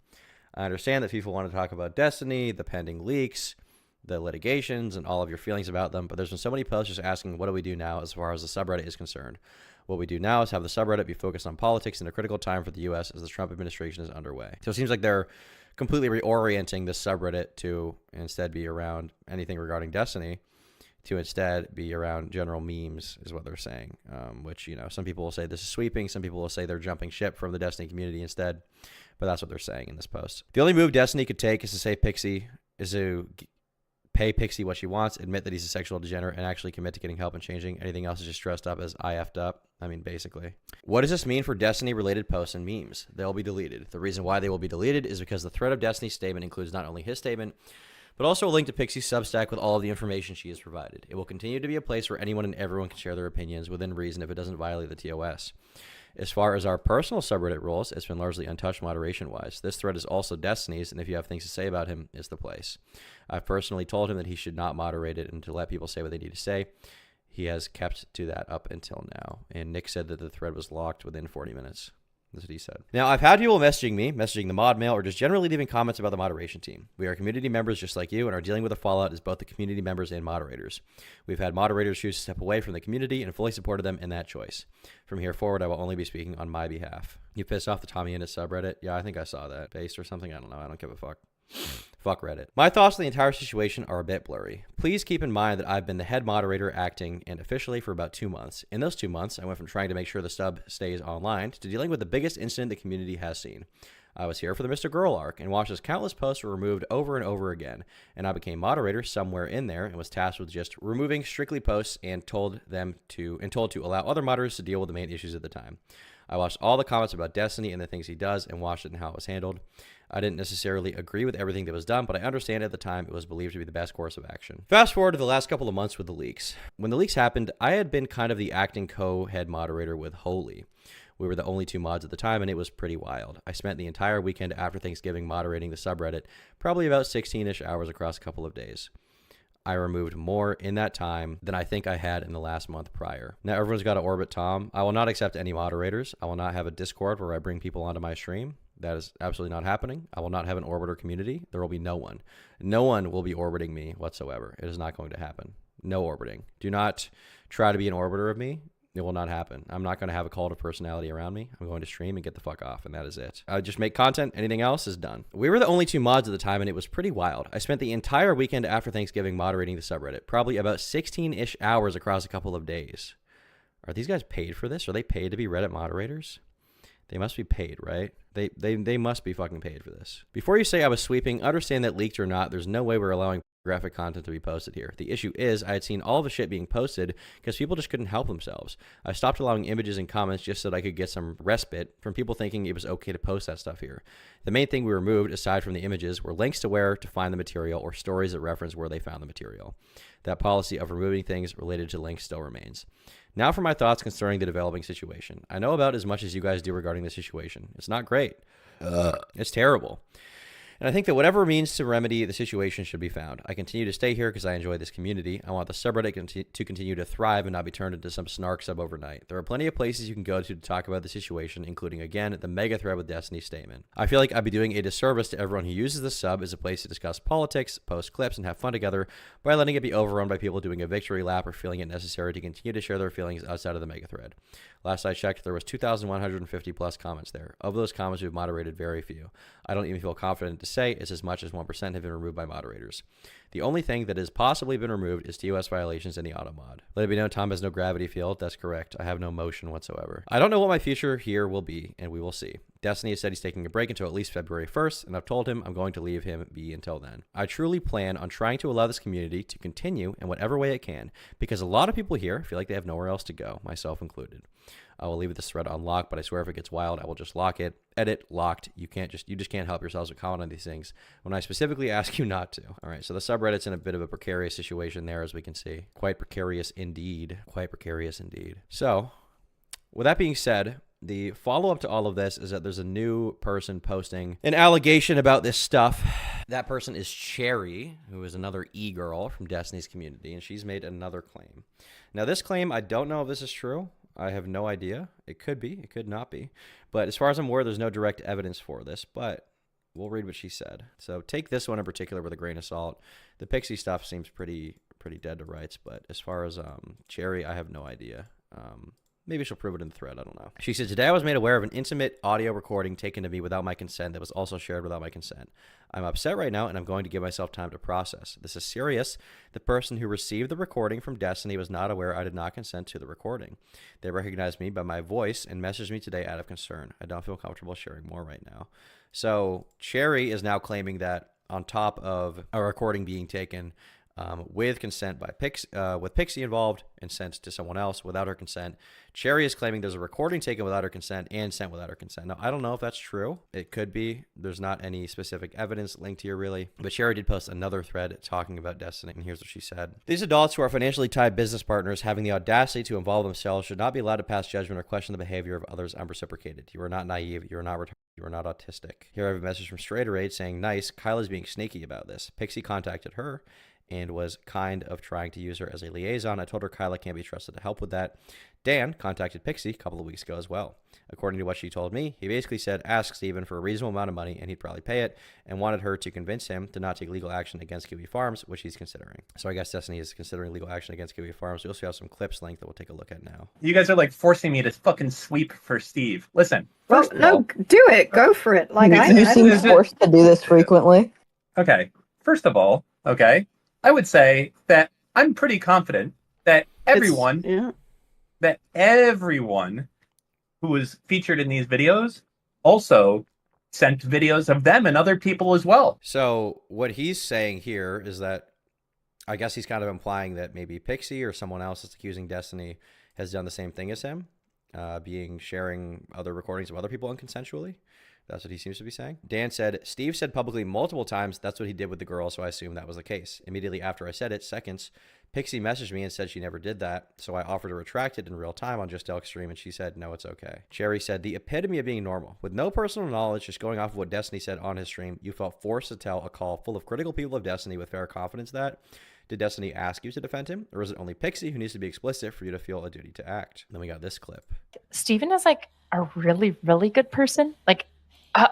I understand that people want to talk about Destiny, the pending leaks, the litigations, and all of your feelings about them, but there's been so many posts just asking, what do we do now as far as the subreddit is concerned? What we do now is have the subreddit be focused on politics in a critical time for the U.S. as the Trump administration is underway. So it seems like they're completely reorienting this subreddit to instead be around anything regarding Destiny, to instead be around general memes is what they're saying, which, some people will say this is sweeping. Some people will say they're jumping ship from the Destiny community instead, but that's what they're saying in this post. The only move Destiny could take is to say pay Pixie what she wants, admit that he's a sexual degenerate, and actually commit to getting help and changing. Anything else is just dressed up as I effed up. I mean, basically. What does this mean for Destiny-related posts and memes? They'll be deleted. The reason why they will be deleted is because the thread of Destiny's statement includes not only his statement, but also a link to Pixie's Substack with all of the information she has provided. It will continue to be a place where anyone and everyone can share their opinions within reason if it doesn't violate the TOS. As far as our personal subreddit rules, it's been largely untouched moderation-wise. This thread is also Destiny's, and if you have things to say about him, it's the place. I've personally told him that he should not moderate it and to let people say what they need to say. He has kept to that up until now. And Nick said that the thread was locked within 40 minutes. That's what he said. Now, I've had people messaging me, messaging the mod mail, or just generally leaving comments about the moderation team. We are community members just like you and are dealing with the fallout as both the community members and moderators. We've had moderators choose to step away from the community and fully supported them in that choice. From here forward, I will only be speaking on my behalf. You pissed off the Tommy Innit subreddit? Yeah, I think I saw that. Based or something? I don't know. I don't give a fuck. Fuck Reddit. My thoughts on the entire situation are a bit blurry. Please keep in mind that I've been the head moderator acting and officially for about 2 months. In those 2 months, I went from trying to make sure the sub stays online to dealing with the biggest incident the community has seen. I was here for the Mr. Girl arc and watched as countless posts were removed over and over again, and I became moderator somewhere in there and was tasked with just removing strictly posts and told to allow other moderators to deal with the main issues at the time. I watched all the comments about Destiny and the things he does and watched it and how it was handled. I didn't necessarily agree with everything that was done, but I understand at the time it was believed to be the best course of action. Fast forward to the last couple of months with the leaks. When the leaks happened, I had been kind of the acting co-head moderator with Holy. We were the only 2 mods at the time, and it was pretty wild. I spent the entire weekend after Thanksgiving moderating the subreddit, probably about 16-ish hours across a couple of days. I removed more in that time than I think I had in the last month prior. Now everyone's got to orbit Tom. I will not accept any moderators. I will not have a Discord where I bring people onto my stream. That is absolutely not happening. I will not have an orbiter community. There will be no one. No one will be orbiting me whatsoever. It is not going to happen. No orbiting. Do not try to be an orbiter of me. It will not happen. I'm not going to have a cult of personality around me. I'm going to stream and get the fuck off, and that is it. I just make content. Anything else is done. We were the only 2 mods at the time, and it was pretty wild. I spent the entire weekend after Thanksgiving moderating the subreddit, probably about 16-ish hours across a couple of days. Are these guys paid for this? Are they paid to be Reddit moderators? They must be paid, right? They must be fucking paid for this. Before you say I was sweeping, understand that leaked or not, there's no way we're allowing graphic content to be posted here. The issue is I had seen all the shit being posted because people just couldn't help themselves. I stopped allowing images and comments just so that I could get some respite from people thinking it was okay to post that stuff here. The main thing we removed, aside from the images, were links to where to find the material or stories that reference where they found the material. That policy of removing things related to links still remains. Now for my thoughts concerning the developing situation. I know about as much as you guys do regarding the situation. It's not great. It's terrible. And I think that whatever means to remedy the situation should be found. I continue to stay here because I enjoy this community. I want the subreddit to continue to thrive and not be turned into some snark sub overnight. There are plenty of places you can go to talk about the situation, including, again, the mega thread with Destiny's statement. I feel like I'd be doing a disservice to everyone who uses the sub as a place to discuss politics, post clips, and have fun together by letting it be overrun by people doing a victory lap or feeling it necessary to continue to share their feelings outside of the mega thread. Last I checked, there was 2,150 plus comments there. Of those comments, we've moderated very few. I don't even feel confident to say it's as much as 1% have been removed by moderators. The only thing that has possibly been removed is TOS violations in the auto mod. Let it be known, Tom has no gravity field. That's correct. I have no motion whatsoever. I don't know what my future here will be, and we will see. Destiny has said he's taking a break until at least February 1st, and I've told him I'm going to leave him be until then. I truly plan on trying to allow this community to continue in whatever way it can, because a lot of people here feel like they have nowhere else to go, myself included. I will leave this thread unlocked, but I swear if it gets wild, I will just lock it. Edit, locked. You just can't help yourselves but comment on these things when I specifically ask you not to. All right, so the subreddit's in a bit of a precarious situation there, as we can see. Quite precarious indeed. Quite precarious indeed. So, with that being said, the follow-up to all of this is that there's a new person posting an allegation about this stuff. That person is Cherry, who is another e-girl from Destiny's community, and she's made another claim. Now, this claim, I don't know if this is true. I have no idea. It could be. It could not be. But as far as I'm aware, there's no direct evidence for this, but we'll read what she said. So take this one in particular with a grain of salt. The Pixie stuff seems pretty dead to rights, but as far as Cherry, I have no idea. Maybe she'll prove it in the thread. I don't know. She said, today I was made aware of an intimate audio recording taken of me without my consent that was also shared without my consent. I'm upset right now, and I'm going to give myself time to process. This is serious. The person who received the recording from Destiny was not aware I did not consent to the recording. They recognized me by my voice and messaged me today out of concern. I don't feel comfortable sharing more right now. So Cherry is now claiming that on top of a recording being taken with consent by with Pixie involved and sent to someone else without her consent, Cherry is claiming there's a recording taken without her consent and sent without her consent. Now, I don't know if that's true. It could be. There's not any specific evidence linked here, really. But Cherry did post another thread talking about Destiny, and here's what she said. These adults who are financially tied business partners having the audacity to involve themselves should not be allowed to pass judgment or question the behavior of others unreciprocated. You are not naive. You are not retarded. You are not autistic. Here I have a message from Erudite saying, nice, Kyla's being sneaky about this. Pixie contacted her and was kind of trying to use her as a liaison. I told her Kyla can't be trusted to help with that. Dan contacted Pixie a couple of weeks ago as well. According to what she told me, he basically said, ask Steven for a reasonable amount of money and he'd probably pay it, and wanted her to convince him to not take legal action against Kiwi Farms, which he's considering. So I guess Destiny is considering legal action against Kiwi Farms. We also have some clips linked that we'll take a look at now. You guys are like forcing me to fucking sweep for Steve. Listen. Well, no, do it. Go for it. Like you seem forced to do this frequently. Okay. First of all, okay, I would say that I'm pretty confident that everyone who was featured in these videos also sent videos of them and other people as well. So what he's saying here is that I guess he's kind of implying that maybe Pixie or someone else that's accusing Destiny has done the same thing as him, sharing other recordings of other people unconsensually. That's what he seems to be saying. Dan said, Steve said publicly multiple times that's what he did with the girl, so I assume that was the case. Immediately after I said it, seconds, Pixie messaged me and said she never did that, so I offered to retract it in real time on Just Elk Stream, and she said, no, it's okay. Cherry said, the epitome of being normal. With no personal knowledge, just going off of what Destiny said on his stream, you felt forced to tell a call full of critical people of Destiny with fair confidence that. Did Destiny ask you to defend him, or is it only Pixie who needs to be explicit for you to feel a duty to act? Then we got this clip. Steven is like a really, really good person. Like,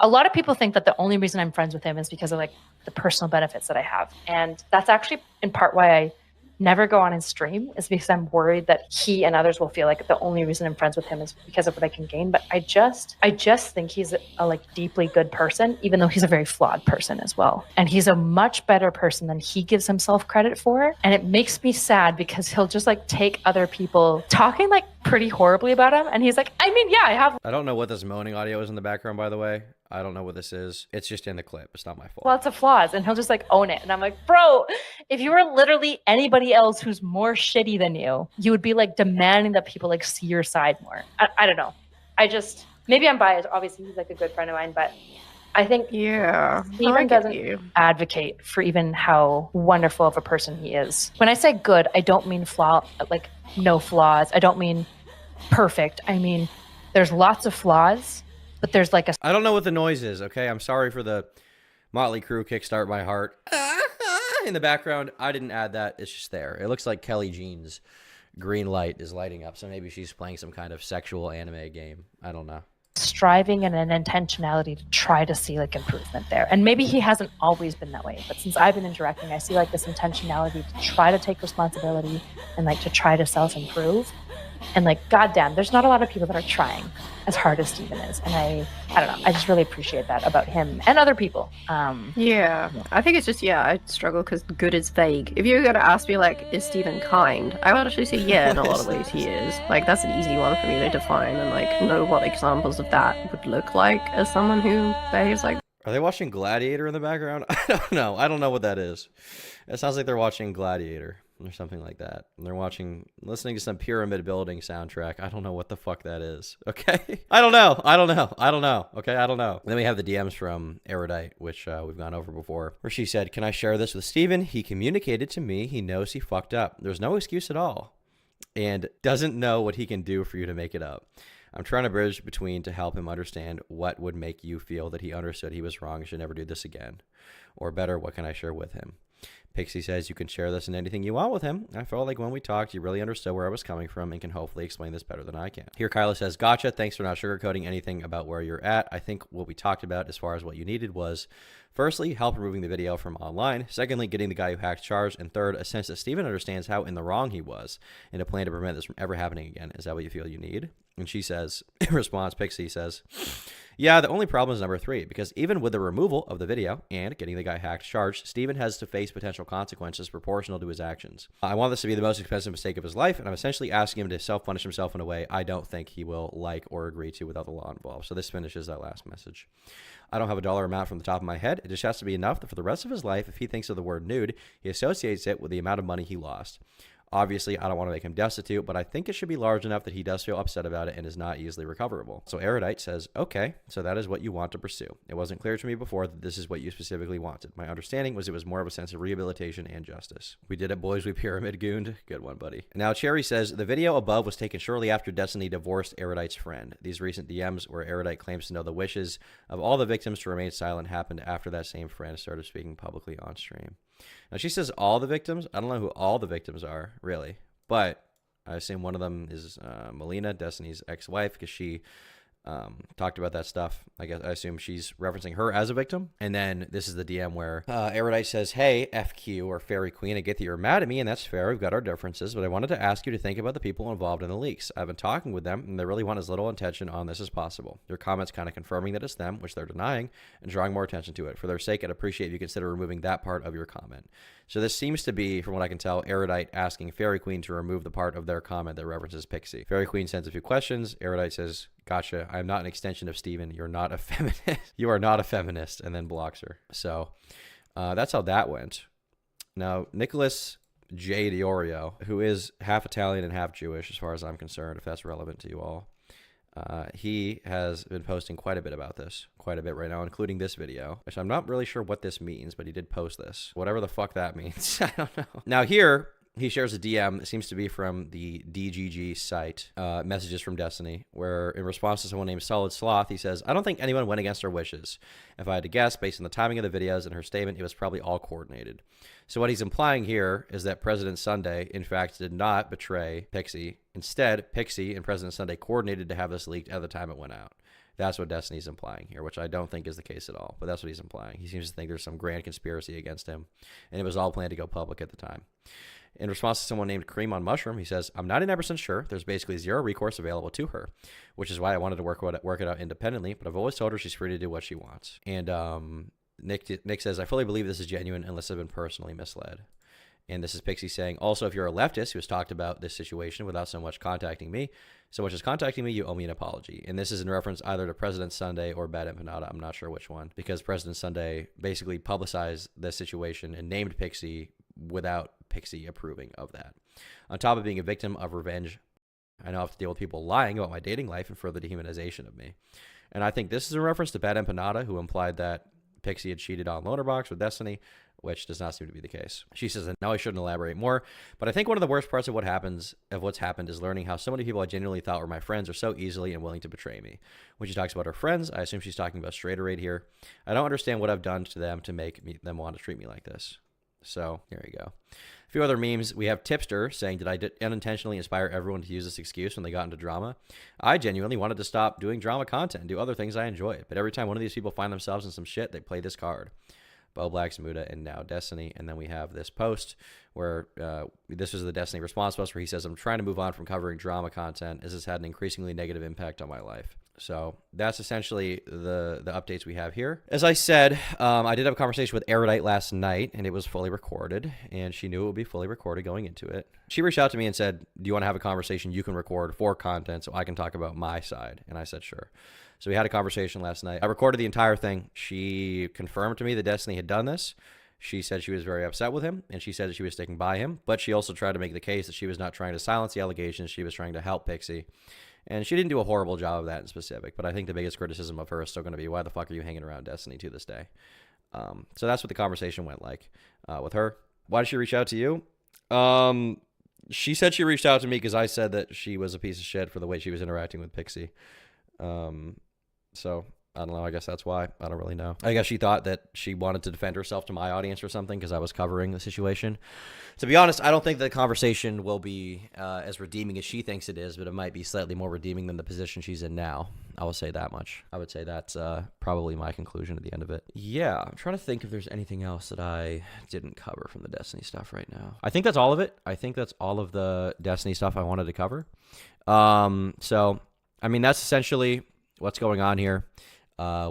a lot of people think that the only reason I'm friends with him is because of like the personal benefits that I have. And that's actually in part why I never go on his stream, is because I'm worried that he and others will feel like the only reason I'm friends with him is because of what I can gain. But I just think he's a like deeply good person, even though he's a very flawed person as well. And he's a much better person than he gives himself credit for. And it makes me sad because he'll just like take other people talking like pretty horribly about him. And he's like, I mean, yeah, I don't know what this moaning audio is in the background, by the way. I don't know what this is. It's just in the clip. It's not my fault. Lots of flaws. And he'll just like own it. And I'm like, bro, if you were literally anybody else who's more shitty than you, you would be like demanding that people like see your side more. I don't know. Maybe I'm biased. Obviously, he's like a good friend of mine, but I think Steven doesn't advocate for even how wonderful of a person he is. When I say good, I don't mean like no flaws. I don't mean perfect. I mean, there's lots of flaws. But there's like I don't know what the noise is, okay? I'm sorry for the Motley Crue Kickstart My Heart in the background. I didn't add that. It's just there. It looks like Kelly Jean's green light is lighting up, so maybe she's playing some kind of sexual anime game. I don't know. Striving and an intentionality to try to see like improvement there. And maybe he hasn't always been that way, but since I've been interacting, I see like this intentionality to try to take responsibility and like to try to self-improve. And like, goddamn, there's not a lot of people that are trying as hard as Steven is. And I don't know. I just really appreciate that about him and other people. Yeah, I think it's just, I struggle because good is vague. If you were going to ask me, like, is Steven kind? I would actually say, yeah, in a lot of ways he is. Like, that's an easy one for me to define and, like, know what examples of that would look like as someone who behaves like. Are they watching Gladiator in the background? I don't know. I don't know what that is. It sounds like they're watching Gladiator or something like that. And they're listening to some pyramid building soundtrack. I don't know what the fuck that is. Okay. I don't know. Okay. I don't know. Then we have the DMs from Erudite, which we've gone over before, where she said, "Can I share this with Steven? He communicated to me. He knows he fucked up. There's no excuse at all and doesn't know what he can do for you to make it up. I'm trying to bridge between to help him understand what would make you feel that he understood he was wrong and should never do this again. Or better, what can I share with him?" Pixie says, "You can share this and anything you want with him. I felt like when we talked, you really understood where I was coming from and can hopefully explain this better than I can." Here, Kyla says, "Gotcha. Thanks for not sugarcoating anything about where you're at. I think what we talked about as far as what you needed was, firstly, help removing the video from online. Secondly, getting the guy who hacked charged. And third, a sense that Steven understands how in the wrong he was and a plan to prevent this from ever happening again. Is that what you feel you need?" And she says, in response, Pixie says, "Yeah, the only problem is number 3, because even with the removal of the video and getting the guy hacked charged, Steven has to face potential consequences proportional to his actions. I want this to be the most expensive mistake of his life, and I'm essentially asking him to self-punish himself in a way I don't think he will like or agree to without the law involved." So this finishes that last message. "I don't have a dollar amount from the top of my head. It just has to be enough that for the rest of his life, if he thinks of the word nude, he associates it with the amount of money he lost. Obviously, I don't want to make him destitute, but I think it should be large enough that he does feel upset about it and is not easily recoverable." So Erudite says, "Okay, so that is what you want to pursue. It wasn't clear to me before that this is what you specifically wanted. My understanding was it was more of a sense of rehabilitation and justice." We did it, boys. We pyramid gooned. Good one, buddy. Now, Cherry says, "The video above was taken shortly after Destiny divorced Erudite's friend. These recent DMs where Erudite claims to know the wishes of all the victims to remain silent happened after that same friend started speaking publicly on stream." Now, she says all the victims. I don't know who all the victims are, really. But I assume one of them is Melina, Destiny's ex-wife, because she talked about that stuff. I assume she's referencing her as a victim. And then this is the DM where Erudite says, "Hey, FQ or Fairy Queen, I get that you're mad at me, and that's fair. We've got our differences, but I wanted to ask you to think about the people involved in the leaks. I've been talking with them, and they really want as little attention on this as possible. Your comments kind of confirming that it's them, which they're denying, and drawing more attention to it. For their sake, I'd appreciate if you consider removing that part of your comment." So this seems to be, from what I can tell, Erudite asking Fairy Queen to remove the part of their comment that references Pixie. Fairy Queen sends a few questions. Erudite says, "Gotcha. I am not an extension of Steven. You're not a feminist. You are not a feminist," and then blocks her. So that's how that went. Now, Nicholas J. Diorio, who is half Italian and half Jewish, as far as I'm concerned, if that's relevant to you all, he has been posting quite a bit about this, quite a bit right now, including this video, which I'm not really sure what this means, but he did post this. Whatever the fuck that means. I don't know. Now here, he shares a DM that seems to be from the DGG site, Messages from Destiny, where in response to someone named Solid Sloth, he says, "I don't think anyone went against her wishes. If I had to guess, based on the timing of the videos and her statement, it was probably all coordinated." So what he's implying here is that President Sunday, in fact, did not betray Pixie. Instead, Pixie and President Sunday coordinated to have this leaked at the time it went out. That's what Destiny's implying here, which I don't think is the case at all, but that's what he's implying. He seems to think there's some grand conspiracy against him, and it was all planned to go public at the time. In response to someone named Cream on Mushroom, he says, "I'm 99% sure there's basically zero recourse available to her, which is why I wanted to work it out independently, but I've always told her she's free to do what she wants." And Nick says, "I fully believe this is genuine unless I've been personally misled." And this is Pixie saying, "Also, if you're a leftist who has talked about this situation without so much contacting me, so much as contacting me, you owe me an apology." And this is in reference either to President Sunday or Bad Empanada. I'm not sure which one, because President Sunday basically publicized this situation and named Pixie without Pixie approving of that. On top of being a victim of revenge, I now have to deal with people lying about my dating life and further dehumanization of me. And I think this is in reference to Bad Empanada, who implied that Pixie had cheated on Loaderbox with Destiny, which does not seem to be the case. She says, "No, I shouldn't elaborate more, but I think one of the worst parts of what's happened is learning how so many people I genuinely thought were my friends are so easily and willing to betray me." When she talks about her friends, I assume she's talking about Straight Raid here. "I don't understand what I've done to them to make them want to treat me like this." So here you go. A few other memes. We have Tipster saying, "Did I unintentionally inspire everyone to use this excuse when they got into drama? I genuinely wanted to stop doing drama content and do other things I enjoyed. But every time one of these people find themselves in some shit, they play this card." Bo Black's Muda, and now Destiny. And then we have this post where this was the Destiny response post where he says, I'm trying to move on from covering drama content as this had an increasingly negative impact on my life. So that's essentially the updates we have here. As I said, I did have a conversation with Erudite last night, and it was fully recorded, and she knew it would be fully recorded going into it. She reached out to me and said, do you want to have a conversation you can record for content so I can talk about my side? And I said, sure. So we had a conversation last night. I recorded the entire thing. She confirmed to me that Destiny had done this. She said she was very upset with him, and she said that she was sticking by him, but she also tried to make the case that she was not trying to silence the allegations. She was trying to help Pixie. And she didn't do a horrible job of that in specific, but I think the biggest criticism of her is still going to be, why the fuck are you hanging around Destiny to this day? So that's what the conversation went like with her. Why did she reach out to you? She said she reached out to me because I said that she was a piece of shit for the way she was interacting with Pixie. So I don't know. I guess that's why. I don't really know. I guess she thought that she wanted to defend herself to my audience or something because I was covering the situation. To be honest, I don't think the conversation will be as redeeming as she thinks it is, but it might be slightly more redeeming than the position she's in now. I will say that much. I would say that's probably my conclusion at the end of it. Yeah, I'm trying to think if there's anything else that I didn't cover from the Destiny stuff right now. I think that's all of it. I think that's all of the Destiny stuff I wanted to cover. So, I mean, that's essentially what's going on here.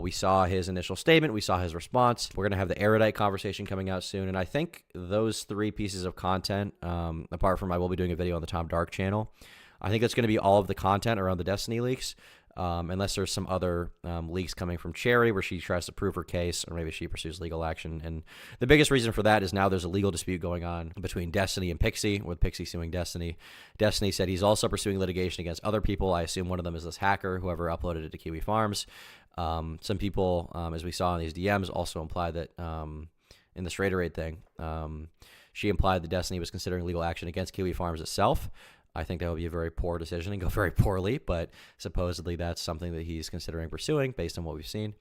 We saw his initial statement. We saw his response. We're going to have the Erudite conversation coming out soon. And I think those 3 pieces of content, apart from I will be doing a video on the Tom Dark channel, I think that's going to be all of the content around the Destiny leaks, unless there's some other leaks coming from Cherry where she tries to prove her case, or maybe she pursues legal action. And the biggest reason for that is now there's a legal dispute going on between Destiny and Pixie, with Pixie suing Destiny. Destiny said he's also pursuing litigation against other people. I assume one of them is this hacker, whoever uploaded it to Kiwi Farms. Some people, as we saw in these DMs, also implied that in the Straighterade thing, she implied that Destiny was considering legal action against Kiwi Farms itself. I think that would be a very poor decision and go very poorly, but supposedly that's something that he's considering pursuing based on what we've seen.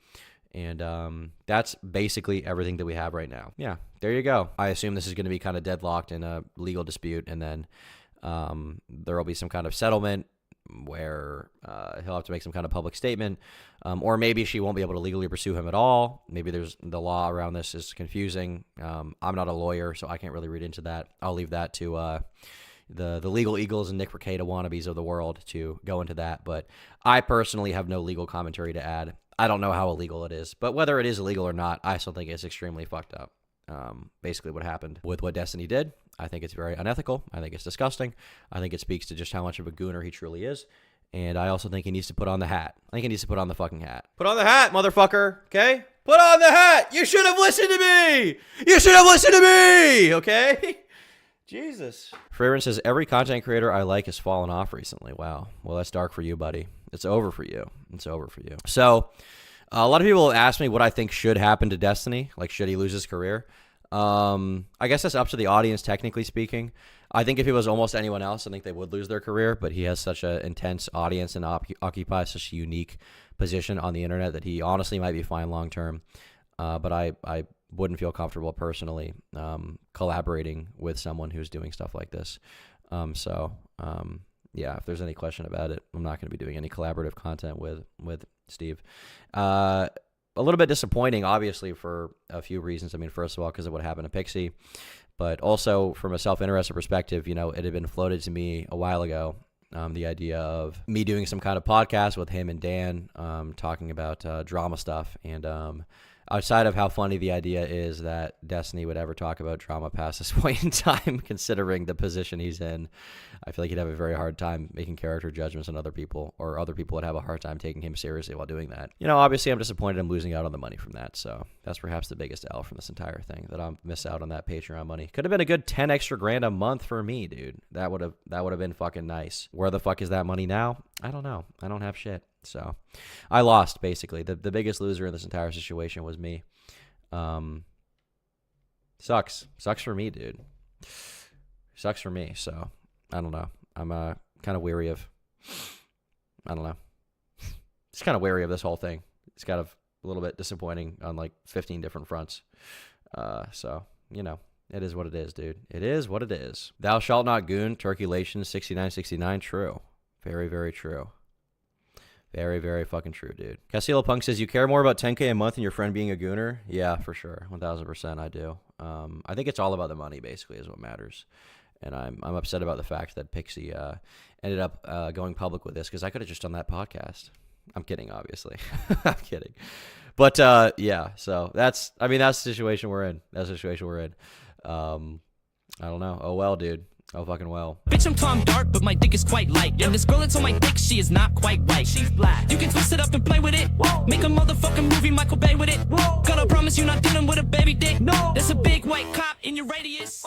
And that's basically everything that we have right now. Yeah, there you go. I assume this is going to be kind of deadlocked in a legal dispute, and then there will be some kind of settlement where he'll have to make some kind of public statement, or maybe she won't be able to legally pursue him at all. Maybe there's the law around this is confusing. I'm not a lawyer, so I can't really read into that. I'll leave that to the legal eagles and Nick Rekieta wannabes of the world to go into that. But I personally have no legal commentary to add. I don't know how illegal it is, but whether it is illegal or not, I still think it's extremely fucked up. Basically what happened with what Destiny did. I think it's very unethical. I think it's disgusting. I think it speaks to just how much of a gooner he truly is. And I also think he needs to put on the hat. I think he needs to put on the fucking hat. Put on the hat, motherfucker, okay? Put on the hat! You should have listened to me! You should have listened to me, okay? Jesus. Fragrance says, every content creator I like has fallen off recently. Wow. Well, that's dark for you, buddy. It's over for you. It's over for you. So, a lot of people have asked me what I think should happen to Destiny. Like, should he lose his career? I guess that's up to the audience, technically speaking. I think if it was almost anyone else, I think they would lose their career, but he has such an intense audience and occupies such a unique position on the internet that he honestly might be fine long term. But I wouldn't feel comfortable personally collaborating with someone who's doing stuff like this. Yeah, if there's any question about it, I'm not going to be doing any collaborative content with Steve. A little bit disappointing, obviously, for a few reasons. I mean, first of all, because of what happened to Pixie, but also from a self-interested perspective, you know, it had been floated to me a while ago, the idea of me doing some kind of podcast with him and Dan, talking about drama stuff. And outside of how funny the idea is that Destiny would ever talk about drama past this point in time, considering the position he's in, I feel like he'd have a very hard time making character judgments on other people, or other people would have a hard time taking him seriously while doing that. You know, obviously I'm disappointed I'm losing out on the money from that, so that's perhaps the biggest L from this entire thing, that I'll miss out on that Patreon money. Could have been a good 10 extra grand a month for me, dude. That would have been fucking nice. Where the fuck is that money now? I don't know. I don't have shit. So I lost, basically. The biggest loser in this entire situation was me. Sucks for me, dude. Sucks for me. So I don't know. I'm kind of weary of, I don't know. Just kind of wary of this whole thing. It's kind of a little bit disappointing on like 15 different fronts. So, you know, it is what it is, dude. It is what it is. Thou shalt not goon. Turkulation 6969. True. Very, very true. Very, very fucking true, dude. Castillo Punk says, you care more about 10K a month than your friend being a gooner? Yeah, for sure. 1000% I do. I think it's all about the money, basically, is what matters. And I'm upset about the fact that Pixie ended up going public with this, because I could have just done that podcast. I'm kidding, obviously. I'm kidding. But, yeah, so that's the situation we're in. I don't know. Oh, well, dude. Oh, fucking well. Bitch, I'm Tom Dark, but my dick is quite light. And this girl that's on my dick, she is not quite right. She's black. You can twist it up and play with it. Whoa. Make a motherfucking movie, Michael Bay with it. Whoa. Gotta promise you not dealing with a baby dick. No. There's a big white cop in your radius.